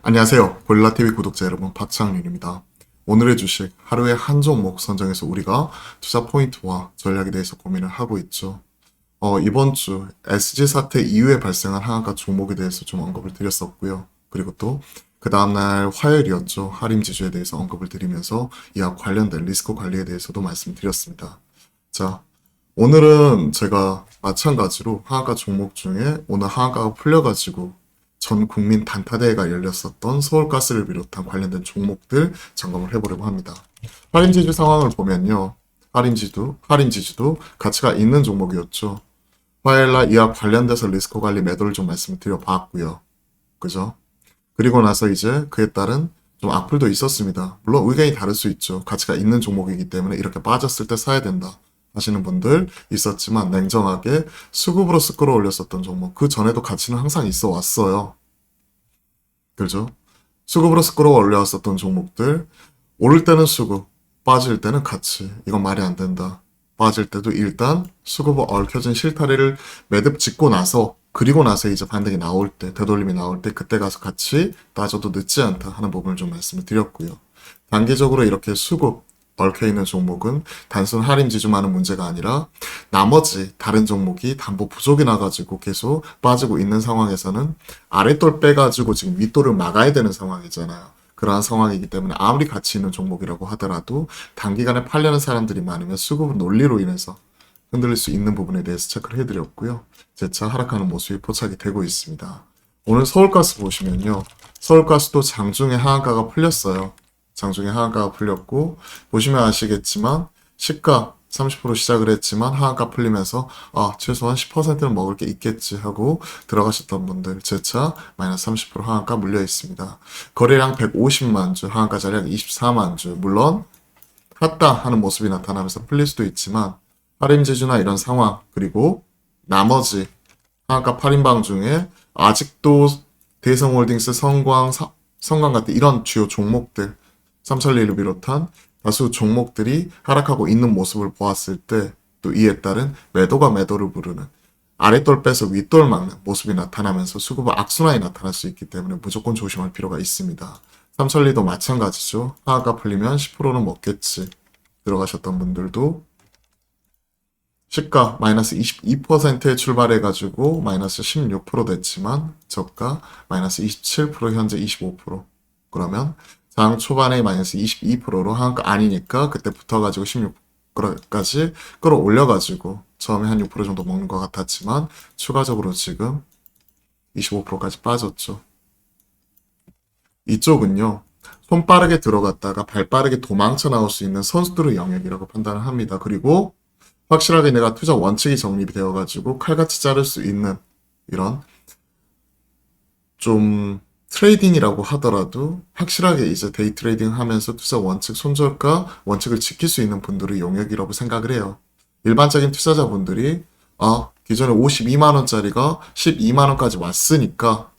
안녕하세요. 고릴라TV 구독자 여러분, 박창윤입니다. 오늘의 주식, 하루에 한 종목 선정해서 우리가 투자 포인트와 전략에 대해서 고민을 하고 있죠. 이번 주 SG 사태 이후에 발생한 하한가 종목에 대해서 좀 언급을 드렸었고요. 그리고 또 그 다음날 화요일이었죠. 하림 지주에 대해서 언급을 드리면서 이와 관련된 리스크 관리에 대해서도 말씀드렸습니다. 자, 오늘은 제가 마찬가지로 하한가 종목 중에 오늘 하한가가 풀려가지고 전 국민 단타대회가 열렸었던 서울가스를 비롯한 관련된 종목들 점검을 해보려고 합니다. 할인지주 상황을 보면요. 할인지주도 가치가 있는 종목이었죠. 화요일날 이와 관련돼서 리스크 관리 매도를 좀 말씀을 드려봤고요. 그죠? 그리고 나서 이제 그에 따른 좀 악플도 있었습니다. 물론 의견이 다를 수 있죠. 가치가 있는 종목이기 때문에 이렇게 빠졌을 때 사야 된다 하시는 분들 있었지만 냉정하게 수급으로서 끌어올렸었던 종목 그 전에도 가치는 항상 있어 왔어요. 그죠? 수급으로서 끌어올려왔었던 종목들 오를 때는 수급, 빠질 때는 가치. 이건 말이 안 된다. 빠질 때도 일단 수급을 얽혀진 실타래를 매듭 짓고 나서 그리고 나서 이제 반등이 나올 때, 되돌림이 나올 때 그때 가서 같이 따져도 늦지 않다 하는 부분을 좀 말씀을 드렸고요. 단기적으로 이렇게 수급 얽혀있는 종목은 단순 할인 지주만의 문제가 아니라 나머지 다른 종목이 담보 부족이 나가지고 계속 빠지고 있는 상황에서는 아랫돌 빼가지고 지금 윗돌을 막아야 되는 상황이잖아요. 그러한 상황이기 때문에 아무리 가치 있는 종목이라고 하더라도 단기간에 팔려는 사람들이 많으면 수급 논리로 인해서 흔들릴 수 있는 부분에 대해서 체크를 해드렸고요. 재차 하락하는 모습이 포착이 되고 있습니다. 오늘 서울가스 보시면요. 서울가스도 장중에 하한가가 풀렸어요. 장중에 하한가가 풀렸고 보시면 아시겠지만 시가 30% 시작을 했지만 하한가 풀리면서 최소한 10%는 먹을 게 있겠지 하고 들어가셨던 분들 재차 마이너스 30% 하한가 물려 있습니다. 거래량 150만 주, 하한가 자량 24만 주. 물론 샀다 하는 모습이 나타나면서 풀릴 수도 있지만 할인지주나 이런 상황 그리고 나머지 하한가 8인방 중에 아직도 대성홀딩스, 성광 같은 이런 주요 종목들 삼천리를 비롯한 다수 종목들이 하락하고 있는 모습을 보았을 때 또 이에 따른 매도가 매도를 부르는 아랫돌 빼서 윗돌 막는 모습이 나타나면서 수급의 악순환이 나타날 수 있기 때문에 무조건 조심할 필요가 있습니다. 삼천리도 마찬가지죠. 하한가 풀리면 10%는 먹겠지. 들어가셨던 분들도 시가 마이너스 22%에 출발해가지고 마이너스 16% 됐지만 저가 마이너스 27% 현재 25%. 그러면 장 초반에 마이너스 22%로 하한가 아니니까 그때 붙어가지고 16%까지 끌어올려가지고 처음에 한 6% 정도 먹는 것 같았지만 추가적으로 지금 25%까지 빠졌죠. 이쪽은요. 손 빠르게 들어갔다가 발 빠르게 도망쳐 나올 수 있는 선수들의 영역이라고 판단을 합니다. 그리고 확실하게 내가 투자 원칙이 정립이 되어가지고 칼같이 자를 수 있는 이런 좀 트레이딩이라고 하더라도 확실하게 이제 데이 트레이딩 하면서 투자 원칙, 손절가 원칙을 지킬 수 있는 분들의 영역이라고 생각을 해요. 일반적인 투자자분들이 기존에 52만원짜리가 12만원까지 왔으니까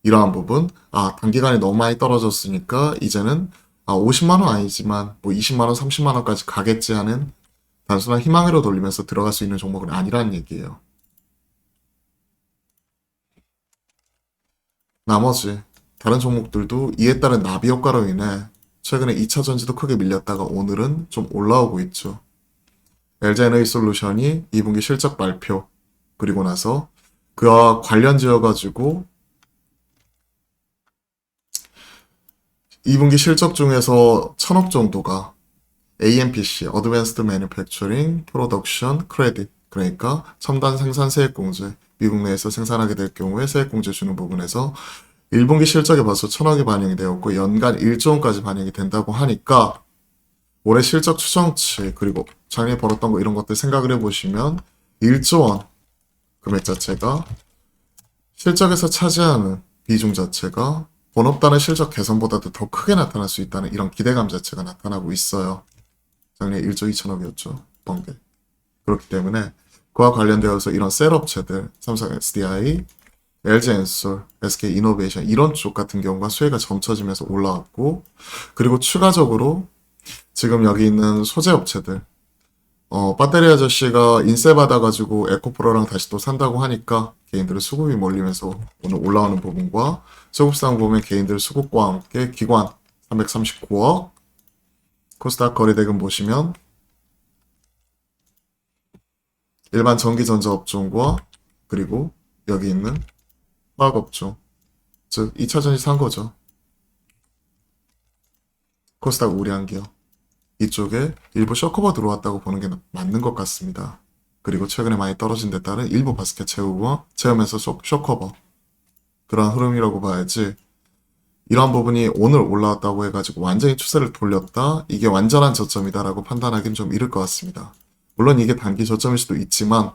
이러한 부분 단기간에 너무 많이 떨어졌으니까 이제는 50만원 아니지만 뭐 20만원, 30만원까지 가겠지 하는 단순한 희망으로 돌리면서 들어갈 수 있는 종목은 아니라는 얘기예요. 나머지 다른 종목들도 이에 따른 나비 효과로 인해 최근에 2차 전지도 크게 밀렸다가 오늘은 좀 올라오고 있죠. LG에너지솔루션이 2분기 실적 발표 그리고 나서 그와 관련 지어가지고 2분기 실적 중에서 1000억 정도가 AMPC, Advanced Manufacturing Production Credit, 그러니까 첨단 생산 세액공제, 미국 내에서 생산하게 될 경우에 세액공제 주는 부분에서 1분기 실적에 벌써 1000억이 반영이 되었고 연간 1조 원까지 반영이 된다고 하니까 올해 실적 추정치 그리고 작년에 벌었던 거 이런 것들 생각을 해보시면 1조 원 금액 자체가 실적에서 차지하는 비중 자체가 본업단의 실적 개선보다도 더 크게 나타날 수 있다는 이런 기대감 자체가 나타나고 있어요. 작년에 1조 2천억이었죠. 번개. 그렇기 때문에 그와 관련되어서 이런 셀업체들, 삼성 SDI, LG엔솔, SK이노베이션 이런 쪽 같은 경우가 수혜가 점쳐지면서 올라왔고 그리고 추가적으로 지금 여기 있는 소재 업체들 배터리 아저씨가 인세 받아가지고 에코프로랑 다시 또 산다고 하니까 개인들의 수급이 몰리면서 오늘 올라오는 부분과 수급상 보면 개인들 수급과 함께 기관 339억, 코스닥 거래대금 보시면 일반 전기전자업종과 그리고 여기 있는 화학업종, 즉 2차전지 산 거죠. 코스닥 우량기업. 이쪽에 일부 쇼커버 들어왔다고 보는 게 맞는 것 같습니다. 그리고 최근에 많이 떨어진 데 따른 일부 바스켓 채우면서 쇼커버. 그런 흐름이라고 봐야지. 이러한 부분이 오늘 올라왔다고 해가지고 완전히 추세를 돌렸다. 이게 완전한 저점이다라고 판단하기는 좀 이를 것 같습니다. 물론 이게 단기 저점일 수도 있지만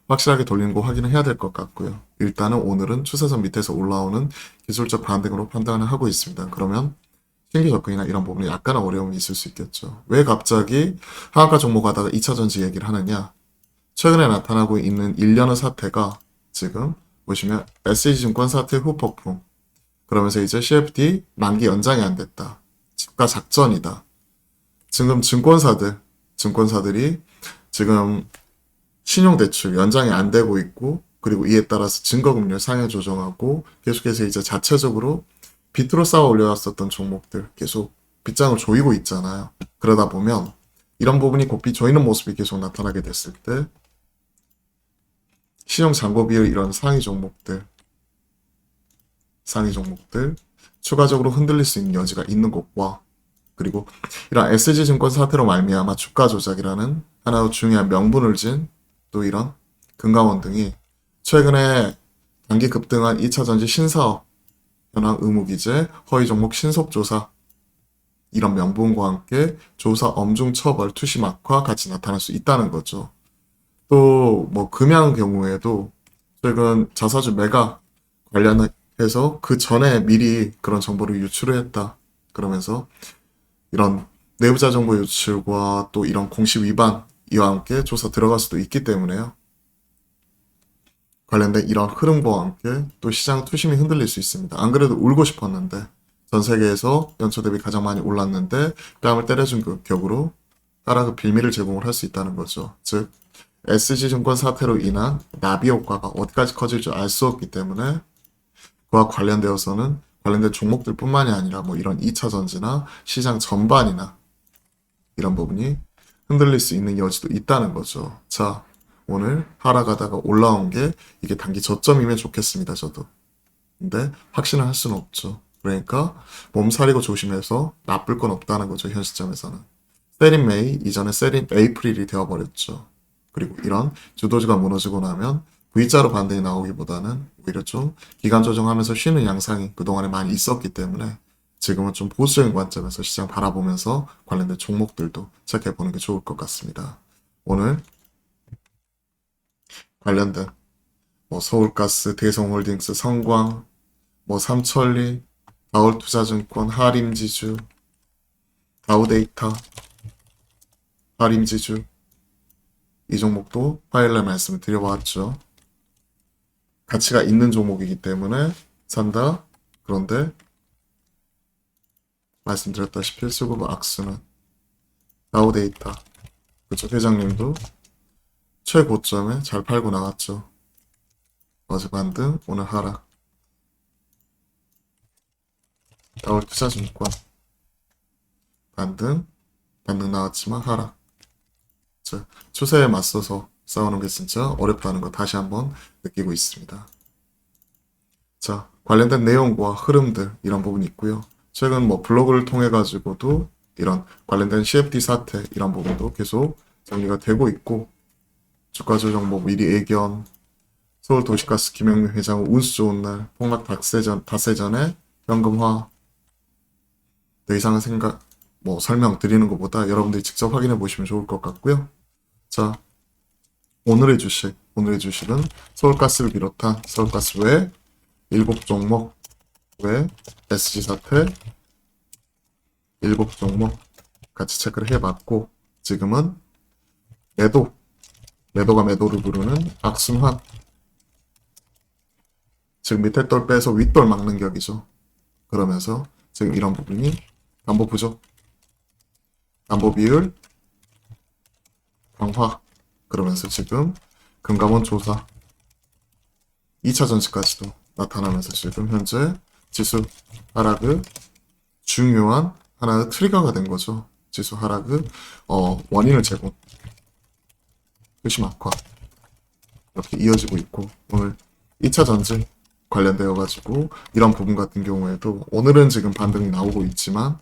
확실하게 돌리는 거 확인을 해야 될 것 같고요. 일단은 오늘은 추세선 밑에서 올라오는 기술적 반등으로 판단을 하고 있습니다. 그러면 신규 접근이나 이런 부분에 약간의 어려움이 있을 수 있겠죠. 왜 갑자기 하한가 종목 하다가 2차전지 얘기를 하느냐? 최근에 나타나고 있는 일련의 사태가 지금 보시면 SH증권 사태 후폭풍, 그러면서 이제 CFD 만기 연장이 안 됐다. 집가 작전이다. 지금 증권사들이 지금 신용대출 연장이 안 되고 있고, 그리고 이에 따라서 증거금리를 상향 조정하고 계속해서 이제 자체적으로 빚으로 쌓아 올려왔었던 종목들 계속 빗장을 조이고 있잖아요. 그러다 보면 이런 부분이 곱비 조이는 모습이 계속 나타나게 됐을 때 신용 잔고 비율 이런 상위 종목들 추가적으로 흔들릴 수 있는 여지가 있는 것과, 그리고 이런 SG증권 사태로 말미암아 주가 조작이라는 하나의 중요한 명분을 진 또 이런 금감원 등이 최근에 단기 급등한 2차전지 신사업 현황 의무기재 허위 종목 신속조사 이런 명분과 함께 조사 엄중 처벌 투심 악화 같이 나타날 수 있다는 거죠. 또 뭐 금양 경우에도 최근 자사주 매각 관련해서 그 전에 미리 그런 정보를 유출을 했다. 그러면서 이런 내부자 정보 유출과 또 이런 공시 위반 이와 함께 조사 들어갈 수도 있기 때문에요. 관련된 이런 흐름과 함께 또 시장 투심이 흔들릴 수 있습니다. 안 그래도 울고 싶었는데 전 세계에서 연초 대비 가장 많이 올랐는데 뺨을 때려준 그 격으로 하락의 빌미를 제공을 할 수 있다는 거죠. 즉 SG증권 사태로 인한 나비 효과가 어디까지 커질 줄 알 수 없기 때문에 그와 관련되어서는 관련된 종목들 뿐만이 아니라 뭐 이런 2차 전지나 시장 전반이나 이런 부분이 흔들릴 수 있는 여지도 있다는 거죠. 자, 오늘 하락하다가 올라온 게 이게 단기 저점이면 좋겠습니다, 저도. 근데 확신을 할 수는 없죠. 그러니까 몸살이고 조심해서 나쁠 건 없다는 거죠, 현 시점에서는. 세린 메이, 이전에 세린 에이프릴이 되어버렸죠. 그리고 이런 주도주가 무너지고 나면 V자로 반등이 나오기보다는 오히려 좀 기간 조정하면서 쉬는 양상이 그동안에 많이 있었기 때문에 지금은 좀 보수적인 관점에서 시장 바라보면서 관련된 종목들도 체크해보는 게 좋을 것 같습니다. 오늘 관련된 뭐 서울가스, 대성홀딩스, 성광, 뭐 삼천리, 다올투자증권, 하림지주, 다우데이터, 하림지주 이 종목도 화요일날 말씀을 드려봤죠. 가치가 있는 종목이기 때문에 산다. 그런데 말씀드렸다시피 수급 악순환 다우데이터 그쪽 회장님도 최고점에 잘 팔고 나갔죠. 어제 반등 오늘 하락. 다올투자증권 반등 나왔지만 하락. 추세에 맞서서 싸우는 게 진짜 어렵다는 거 다시 한번 느끼고 있습니다. 자, 관련된 내용과 흐름들 이런 부분이 있고요. 최근 뭐 블로그를 통해 가지고도 이런 관련된 CFD 사태 이런 부분도 계속 정리가 되고 있고, 주가 조정 뭐 미리 예견, 서울도시가스 김영민 회장 운수 좋은 날, 폭락 닷새 전에 현금화. 더 이상은 설명 드리는 것보다 여러분들이 직접 확인해 보시면 좋을 것 같고요. 자, 오늘의 주식은 서울가스를 비롯한 서울가스 외 7종목 외 SG 사태 7종목 같이 체크를 해봤고, 지금은 매도가 매도를 부르는 악순환, 즉 밑에 돌 빼서 윗돌 막는 격이죠. 그러면서 지금 이런 부분이 담보 부족, 담보 비율 강화 그러면서 지금 금감원 조사 2차 전지까지도 나타나면서 지금 현재 지수 하락의 중요한 하나의 트리거가 된 거죠. 지수 하락의 원인을 제공, 흐심 악화 이렇게 이어지고 있고 오늘 2차 전지 관련되어 가지고 이런 부분 같은 경우에도 오늘은 지금 반등이 나오고 있지만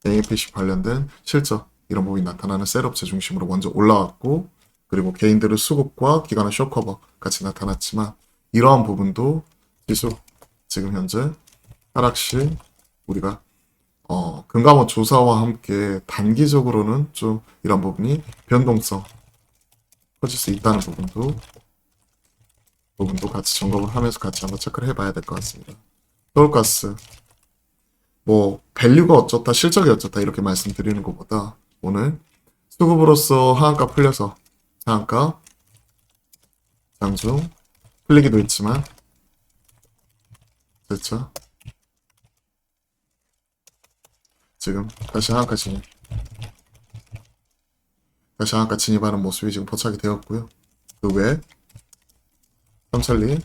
APC 관련된 실적 이런 부분이 나타나는 셋업체 중심으로 먼저 올라왔고 그리고 개인들의 수급과 기관의 쇼커버 같이 나타났지만 이러한 부분도 지수 지금 현재 하락시 우리가 금감원 조사와 함께 단기적으로는 좀 이런 부분이 변동성 커질 수 있다는 부분도 같이 점검을 하면서 같이 한번 체크를 해봐야 될 것 같습니다. 서울가스 뭐 밸류가 어쩌다 실적이 어쩌다 이렇게 말씀드리는 것보다 오늘 수급으로서 하한가 풀려서 하한가 장중 풀리기도 했지만 됐죠? 지금 다시 하한가 진입하는 모습이 지금 포착이 되었고요. 그 외에 삼천리,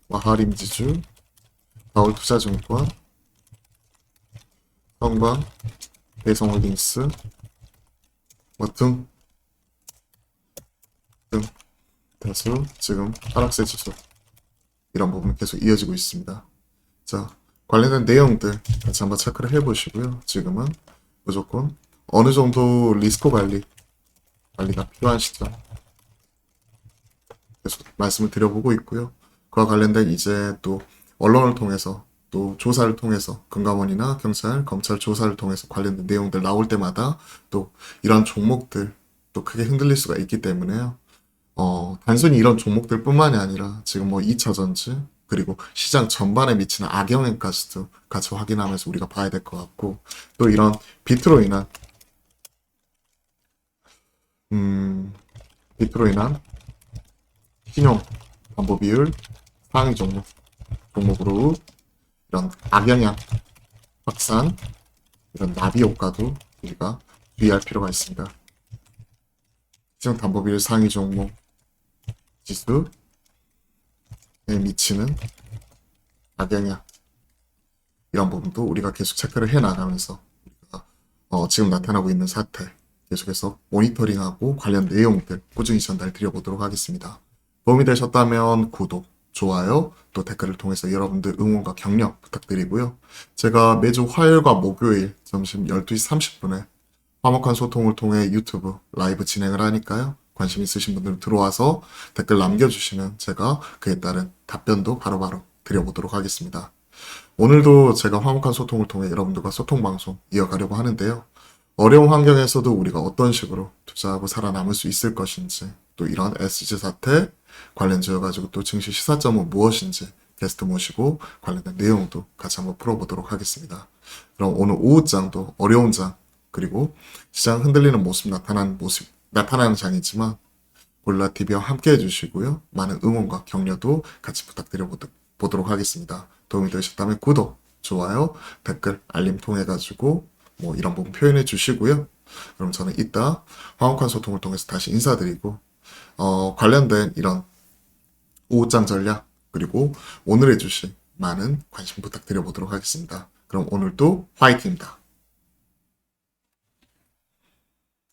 마하림지주, 다올투자증권, 성방, 대성홀딩스 등 다수 지금 하락세 지수 이런 부분 계속 이어지고 있습니다. 자, 관련된 내용들 같이 한번 체크를 해보시고요. 지금은 무조건 어느 정도 리스크 관리가 필요한 시점 계속 말씀을 드려보고 있고요. 그와 관련된 이제 또 언론을 통해서 또 조사를 통해서 금감원이나 경찰, 검찰 조사를 통해서 관련된 내용들 나올 때마다 또 이런 종목들 또 크게 흔들릴 수가 있기 때문에요. 단순히 이런 종목들 뿐만이 아니라 지금 뭐 2차 전지 그리고 시장 전반에 미치는 악영향까지도 같이 확인하면서 우리가 봐야 될 것 같고 또 이런 비트로 인한 신용 담보 비율 상위 종목으로 이런 악영향 확산 이런 나비 효과도 우리가 주의할 필요가 있습니다. 신용 담보 비율 상위 종목 지수에 미치는 악영향 이런 부분도 우리가 계속 체크를 해 나가면서 우리가 지금 나타나고 있는 사태 계속해서 모니터링하고 관련 내용들 꾸준히 전달 드려보도록 하겠습니다. 도움이 되셨다면 구독, 좋아요, 또 댓글을 통해서 여러분들 응원과 격려 부탁드리고요. 제가 매주 화요일과 목요일 점심 12시 30분에 화목한 소통을 통해 유튜브 라이브 진행을 하니까요. 관심 있으신 분들은 들어와서 댓글 남겨주시면 제가 그에 따른 답변도 바로바로 드려보도록 하겠습니다. 오늘도 제가 화목한 소통을 통해 여러분들과 소통 방송 이어가려고 하는데요. 어려운 환경에서도 우리가 어떤 식으로 투자하고 살아남을 수 있을 것인지 또 이런 SG 사태 관련지어가지고 또 증시 시사점은 무엇인지 게스트 모시고 관련된 내용도 같이 한번 풀어보도록 하겠습니다. 그럼 오늘 오후장도 어려운 장 그리고 시장 흔들리는 모습 나타나는 장이지만 골라TV와 함께 해주시고요. 많은 응원과 격려도 같이 부탁드려보도록 하겠습니다. 도움이 되셨다면 구독, 좋아요, 댓글, 알림 통해가지고 뭐 이런 부분 표현해 주시고요. 그럼 저는 이따 화목한 소통을 통해서 다시 인사드리고 관련된 이런 오후장 전략 그리고 오늘의 주식 많은 관심 부탁드려보도록 하겠습니다. 그럼 오늘도 화이팅입니다.